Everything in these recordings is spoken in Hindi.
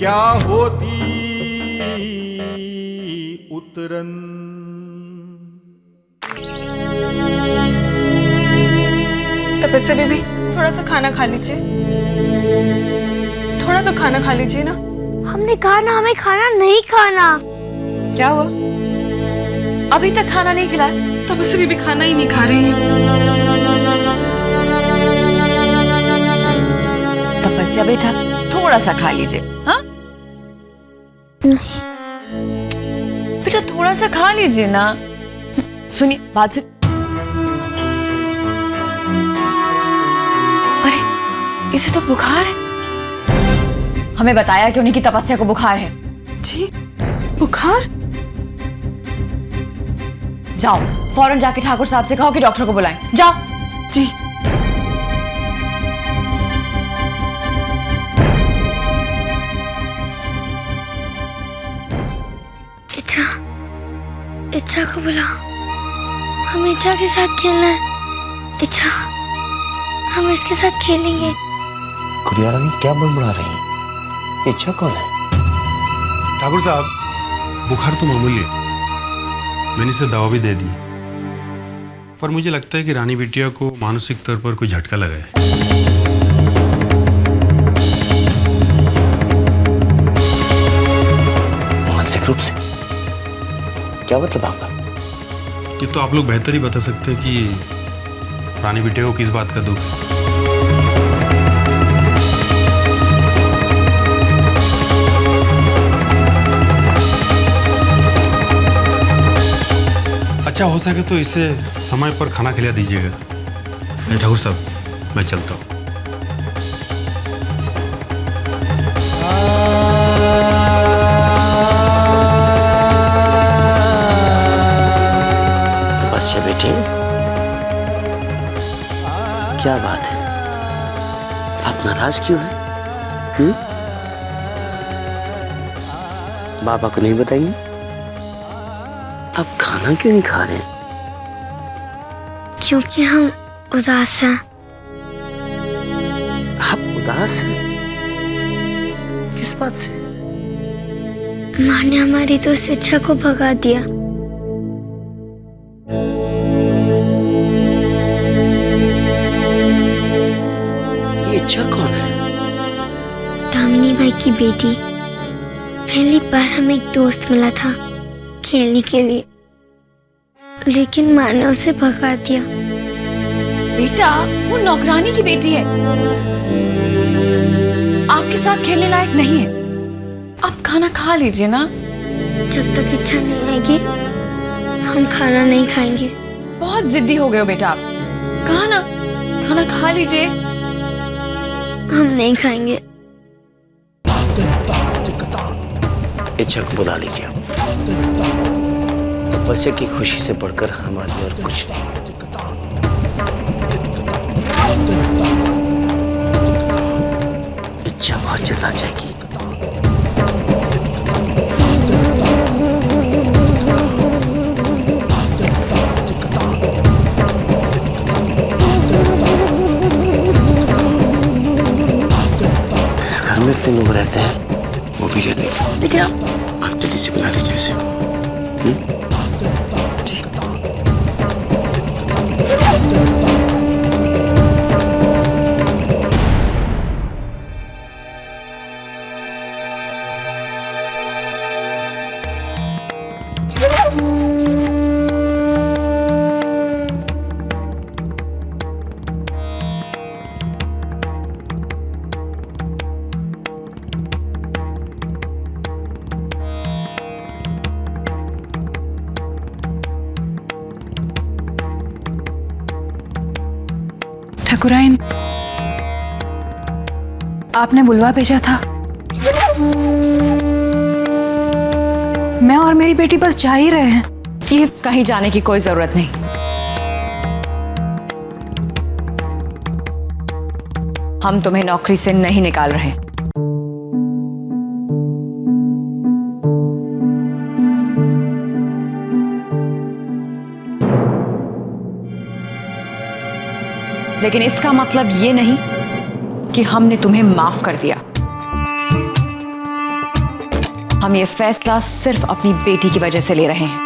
क्या होती उतरन। तपस्या बेबी, थोड़ा सा खाना खा लीजिए, थोड़ा तो खाना खा लीजिए ना। हमने कहा ना हमें खाना नहीं खाना। क्या हुआ? अभी तक खाना नहीं खिलाया? तपस्या बेबी खाना ही नहीं खा रही है। तपस्या बेटा, थोड़ा सा खा लीजिए। हाँ बेटा, थोड़ा सा खा लीजिए ना। सुनिए बात सुन। अरे इसे तो बुखार है। हमें बताया क्यों नहीं कि तपस्या को बुखार है? जी बुखार? जाओ फौरन जाके ठाकुर साहब से कहो कि डॉक्टर को बुलाएं। जाओ। जी। इच्छा को बुलाओ, हम इच्छा के साथ खेलना है। इच्छा, हम इसके साथ खेलेंगे। गुड़िया रानी क्या बड़बड़ा रही है? इच्छा कौन है? ठाकुर साहब, बुखार तो मामूली है, मैंने इसे दवा भी दे दी, पर मुझे लगता है कि रानी बिटिया को मानसिक तौर पर कोई झटका लगा है। मानसिक रूप से? क्या मतलब आपका? ये तो आप लोग बेहतर ही बता सकते हैं कि रानी बिटिया को किस बात का दुख है। अच्छा हो सके तो इसे समय पर खाना खिला दीजिएगा। ठाकुर साहब, मैं चलता हूँ। तपस्या बेटे, क्या बात है? आप नाराज क्यों हैं? बाबा को नहीं बताएंगे? आप खाना क्यों नहीं खा रहे हैं? क्योंकि हम उदास हैं। आप उदास हैं? किस बात से? माँ ने हमारी दोस्त इच्छा को भगा दिया। ये इच्छा कौन है? दामिनी भाई की बेटी। पहली बार हमें एक दोस्त मिला था खेलने के लिए, लेकिन माँ ने उसे भगा दिया। बेटा, वो नौकरानी की बेटी है, आपके साथ खेलने लायक नहीं है। आप खाना खा लीजिए ना। जब तक इच्छा नहीं आएगी हम खाना नहीं खाएंगे। बहुत जिद्दी हो गए हो बेटा आप। कहा ना, खाना खा लीजिए। हम नहीं खाएंगे। इच्छा को बुला लीजिए आप। तपस्या की खुशी से बढ़कर हमारे और कुछ नहीं। इच्छा बहुत जल्द आ जाएगी। इस घर में इतने लोग रहते हैं, वो भी रहते हैं, लेकिन आप जल्दी से बुला लीजिए इसे। ठाकुराइन, आपने बुलवा भेजा था। मैं और मेरी बेटी बस जा ही रहे हैं। ये कहीं जाने की कोई जरूरत नहीं। हम तुम्हें नौकरी से नहीं निकाल रहे। लेकिन इसका मतलब ये नहीं कि हमने तुम्हें माफ कर दिया। हम ये फैसला सिर्फ अपनी बेटी की वजह से ले रहे हैं।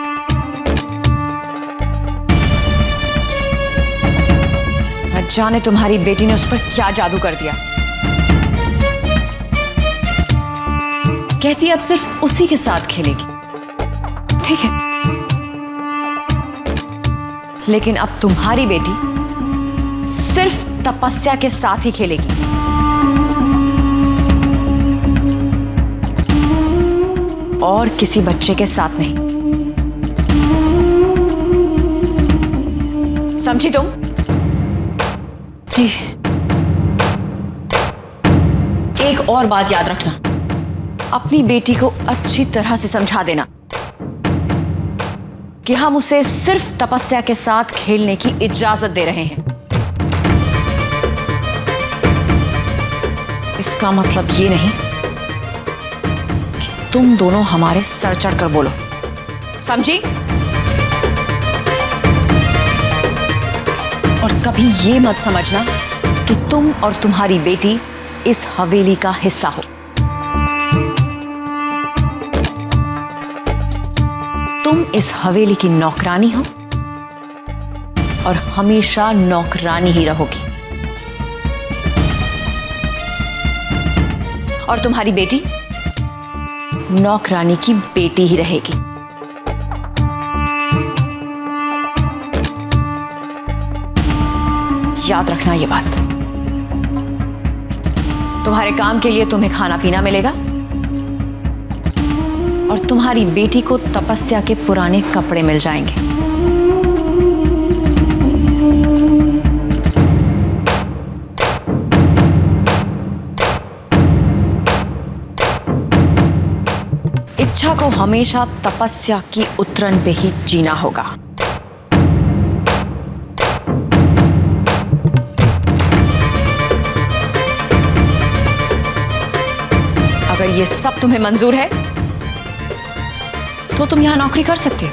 न जाने तुम्हारी बेटी ने उस पर क्या जादू कर दिया। कहती अब सिर्फ उसी के साथ खेलेगी। ठीक है, लेकिन अब तुम्हारी बेटी सिर्फ तपस्या के साथ ही खेलेगी। और किसी बच्चे के साथ नहीं। समझी तुम? जी। एक और बात याद रखना, अपनी बेटी को अच्छी तरह से समझा देना कि हम उसे सिर्फ तपस्या के साथ खेलने की इजाजत दे रहे हैं। इसका मतलब ये नहीं कि तुम दोनों हमारे सर चढ़कर बोलो। समझी? और कभी ये मत समझना कि तुम और तुम्हारी बेटी इस हवेली का हिस्सा हो। तुम इस हवेली की नौकरानी हो और हमेशा नौकरानी ही रहोगी। और तुम्हारी बेटी नौकरानी की बेटी ही रहेगी। याद रखना ये बात। तुम्हारे काम के लिए तुम्हें खाना पीना मिलेगा और तुम्हारी बेटी को तपस्या के पुराने कपड़े मिल जाएंगे। इच्छा को हमेशा तपस्या की उतरन पे ही जीना होगा। अगर ये सब तुम्हें मंजूर है तो तुम यहां नौकरी कर सकते हो।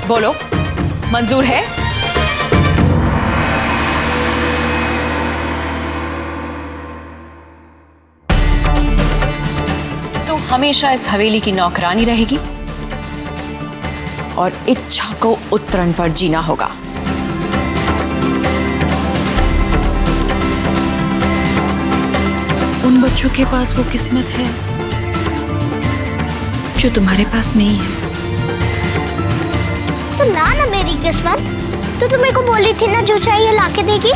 बोलो, मंजूर है? तो हमेशा इस हवेली की नौकरानी रहेगी और इच्छा को उतरन पर जीना होगा। उन बच्चों के पास वो किस्मत है जो तुम्हारे पास नहीं है। तो ला ना मेरी किस्मत। तो तुम मेरे को बोली थी ना जो चाहिए ला के देगी।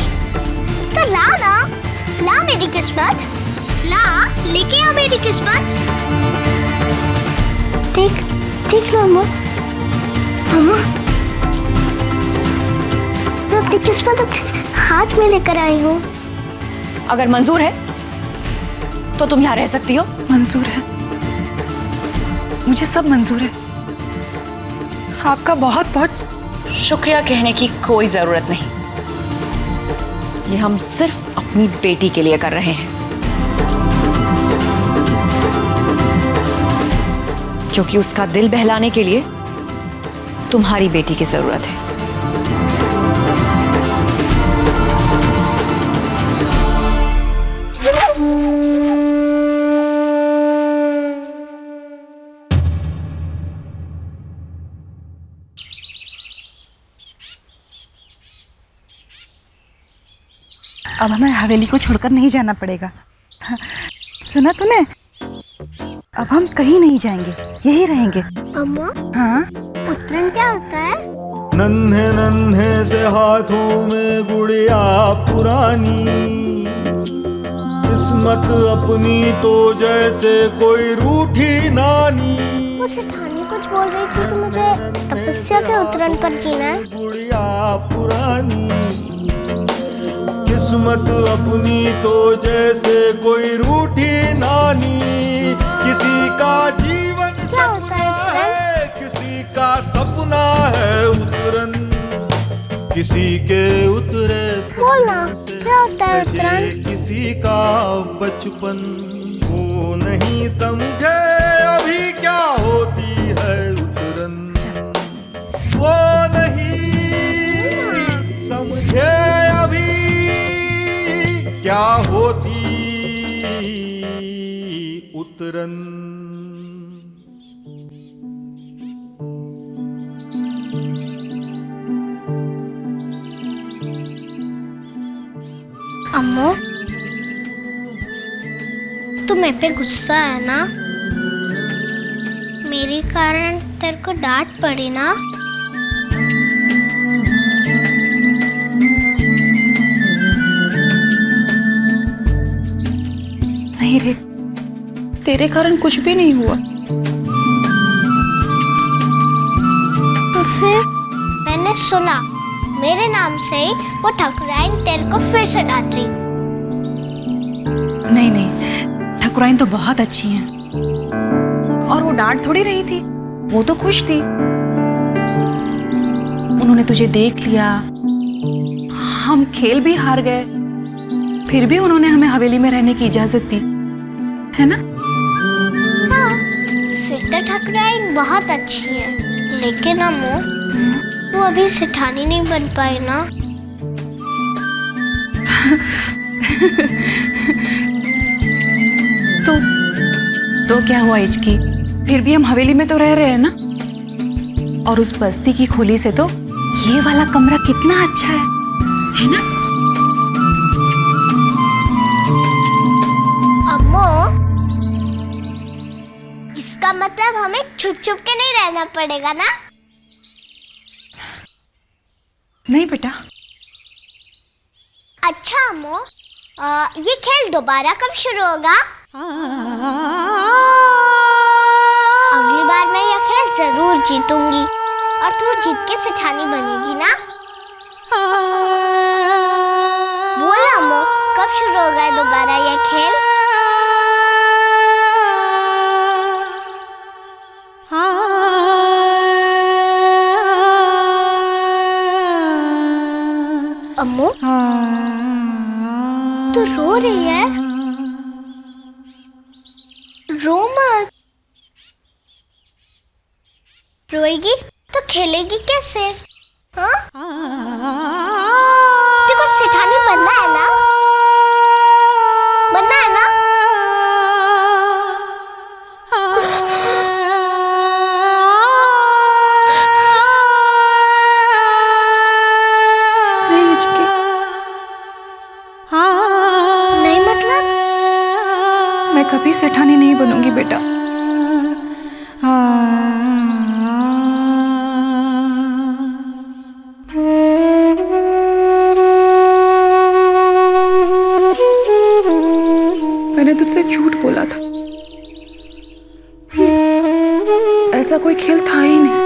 तो ला ना, ला मेरी किस्मत, ला, लेके आ मेरी किस्मत। देख देख लो अम्मा, अम्मा मैं अपनी किस्मत अपने हाथ में लेकर आई हूँ। अगर मंजूर है तो तुम यहां रह सकती हो। मंजूर है, मुझे सब मंजूर है। आपका बहुत बहुत शुक्रिया कहने की कोई जरूरत नहीं। ये हम सिर्फ अपनी बेटी के लिए कर रहे हैं, क्योंकि उसका दिल बहलाने के लिए तुम्हारी बेटी की जरूरत है। अब हमें हवेली को छोड़कर नहीं जाना पड़ेगा। सुना तूने? अब हम कहीं नहीं जाएंगे, यही रहेंगे। अम्मा, हाँ? उत्तरायण क्या होता है? नन्हे नन्हे से हाथों में गुड़िया पुरानी, किस्मत अपनी तो जैसे कोई रूठी नानी। वो सेठानी कुछ बोल रही थी कि मुझे तपस्या के उत्तरायण पर जीना है। गुड़िया पुरानी, किस्मत अपनी तो जैसे कोई रूठी नानी। किसी का जीवन सपना है, किसी का सपना है उतरन, किसी के उतरे बोलना क्या होता है उत्तरायण? किसी का बचपन वो नहीं समझे अभी क्या होती है उतरन, वो नहीं समझे अभी क्या होती पुत्रन् अम्मू, तुम्हें पे गुस्सा है ना? मेरे कारण तेरे को डांट पड़ी ना? नहीं रे, तेरे कारण कुछ भी नहीं हुआ। तो फिर मैंने सुना मेरे नाम से ही वो ठकुराइन तेरे को फिर से डांट रही। नहीं नहीं, ठकुराइन तो बहुत अच्छी हैं। और वो डांट थोड़ी रही थी, वो तो खुश थी। उन्होंने तुझे देख लिया, हम खेल भी हार गए, फिर भी उन्होंने हमें हवेली में रहने की इजाजत दी, है ना? हाँ, फिर तो ठकुराइन बहुत अच्छी है, लेकिन अम्मू वो अभी सेठानी नहीं बन पाई ना। तो क्या हुआ इचकी, फिर भी हम हवेली में तो रह रहे हैं ना। और उस बस्ती की खोली से तो ये वाला कमरा कितना अच्छा है ना? अम्मू, इसका मतलब हमें छुप छुप के नहीं रहना पड़ेगा ना? नहीं बेटा। अच्छा अम्मू, ये खेल दोबारा कब शुरू होगा? अगली बार मैं यह खेल जरूर जीतूंगी और तू जीत के सेठानी बनेगी ना? बोल अम्मू, कब शुरू होगा दोबारा यह खेल? अम्मू, तू रो रही है? रो मत। रोएगी तो खेलेगी कैसे? हाँ? देखो, सेठानी बनना है ना? बनना है ना? नहीं इचकी। नहीं मतलब? मैं कभी सेठानी नहीं बनूंगी बेटा। मैंने तुझसे झूठ बोला था, ऐसा कोई खेल था ही नहीं।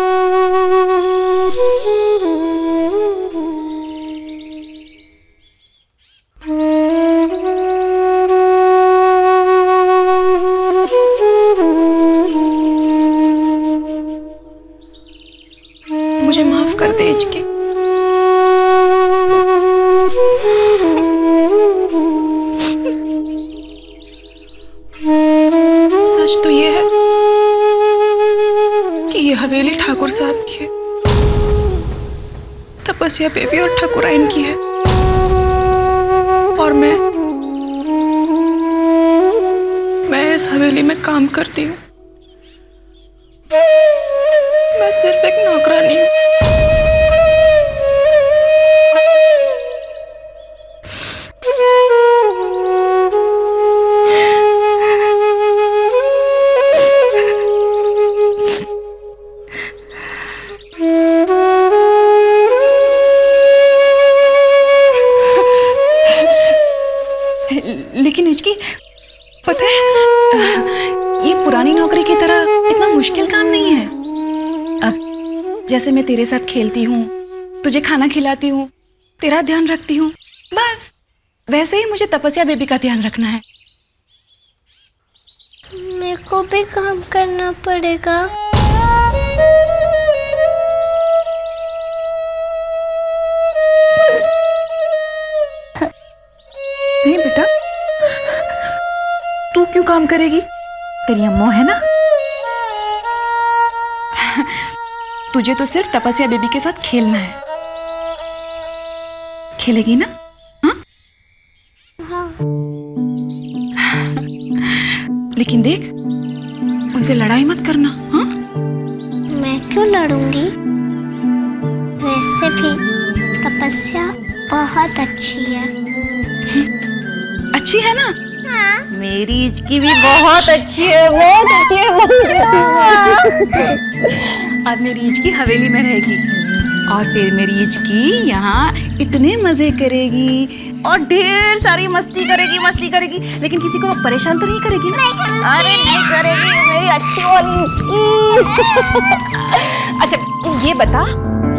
मुझे माफ कर दे इचकी। सच तो ये है कि ये हवेली ठाकुर साहब की है, तपस्या बेबी और ठकुराइन की है, और मैं इस हवेली में काम करती हूँ। मैं सिर्फ एक नौकरानी हूँ। लेकिन इसकी पता है, ये पुरानी नौकरी की तरह इतना मुश्किल काम नहीं है। अब जैसे मैं तेरे साथ खेलती हूँ, तुझे खाना खिलाती हूँ, तेरा ध्यान रखती हूँ, बस वैसे ही मुझे तपस्या बेबी का ध्यान रखना है। मेरे को भी काम करना पड़ेगा। नहीं बेटा, तू क्यों काम करेगी? तेरी अम्मा है ना। तुझे तो सिर्फ तपस्या बेबी के साथ खेलना है। खेलेगी ना? हाँ? लेकिन देख, उनसे लड़ाई मत करना, हाँ? मैं क्यों लड़ूंगी? वैसे भी तपस्या बहुत अच्छी है। अच्छी है ना? हाँ। मेरी इचकी भी बहुत अच्छी है, बहुत अच्छी है, बहुत अच्छी है। अब मेरी इचकी हवेली में रहेगी और फिर मेरी इचकी यहाँ इतने मजे करेगी और ढेर सारी मस्ती करेगी, लेकिन किसी को परेशान तो नहीं करेगी ना? अरे नहीं करेगी, मेरी अच्छी वाली। अच्छा तू ये बता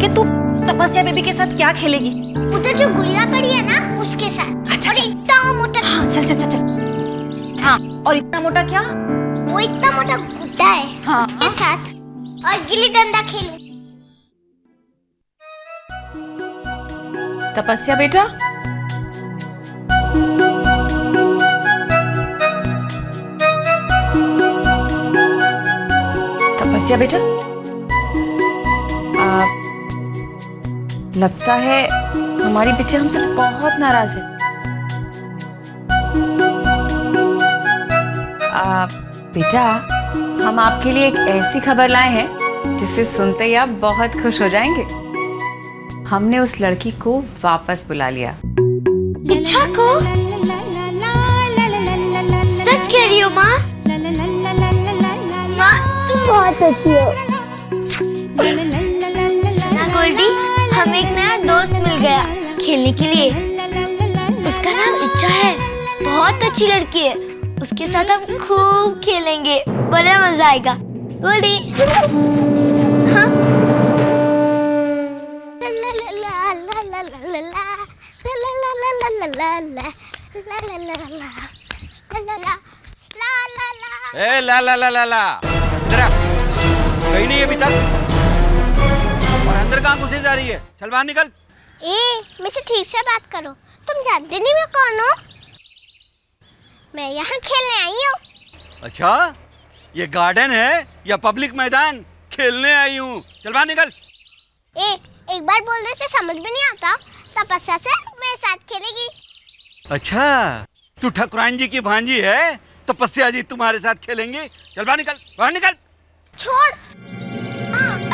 कि तू तपस्या बेबी के साथ क्या खेलेगी? उधर जो गुड़िया पड़ी है ना, उसके साथ। अच्छा, और इतना मोटा। हाँ चल। हाँ और इतना मोटा क्या? वो इतना मोटा गुड्डा है, हाँ, उसके साथ और गिल्ली डंडा खेलूं। तपस्या बेटा, तपस्या बेटा, लगता है हमारी बिटिया हमसे बहुत नाराज है। बेटा, हम आपके लिए एक ऐसी खबर लाए हैं जिसे सुनते ही आप बहुत खुश हो जाएंगे। हमने उस लड़की को वापस बुला लिया। इच्छा को? सच कह रही हो माँ? माँ तुम बहुत अच्छी हो। ना गोल्डी, हमें एक नया दोस्त मिल गया खेलने के लिए। उसका नाम इच्छा है, बहुत अच्छी लड़की है। उसके साथ हम खूब खेलेंगे, बड़ा मजा आएगा। गोल्डी, हाँ? ए ला ला ला ला ला, इधर आ। कहीं नहीं अभी तक, और अंदर कहाँ घुसे जा रही है? चल बाहर निकल। मुझसे ठीक से बात करो। तुम जानते नहीं मैं कौन हूँ? मैं यहाँ खेलने आई हूँ। अच्छा, ये गार्डन है या पब्लिक मैदान? खेलने आई हूँ, चल बाहर निकल। एक बार बोलने से समझ में नहीं आता। तपस्या से मेरे साथ खेलेगी। अच्छा, तू ठकुराइन जी की भांजी है, तपस्या जी तुम्हारे साथ खेलेंगे। चल बाहर निकल, बाहर निकल। छोड़।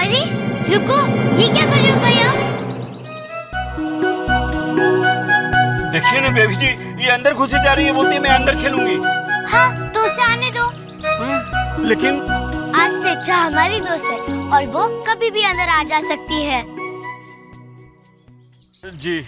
अरे रुको, ये क्या कर रहे हो भैया? देखिए ना बेबी जी, ये अंदर घुसी जा रही है, बोलती है मैं अंदर खेलूंगी। हाँ तो उसे आने दो। लेकिन आज से इच्छा हमारी दोस्त है और वो कभी भी अंदर आ जा सकती है। जी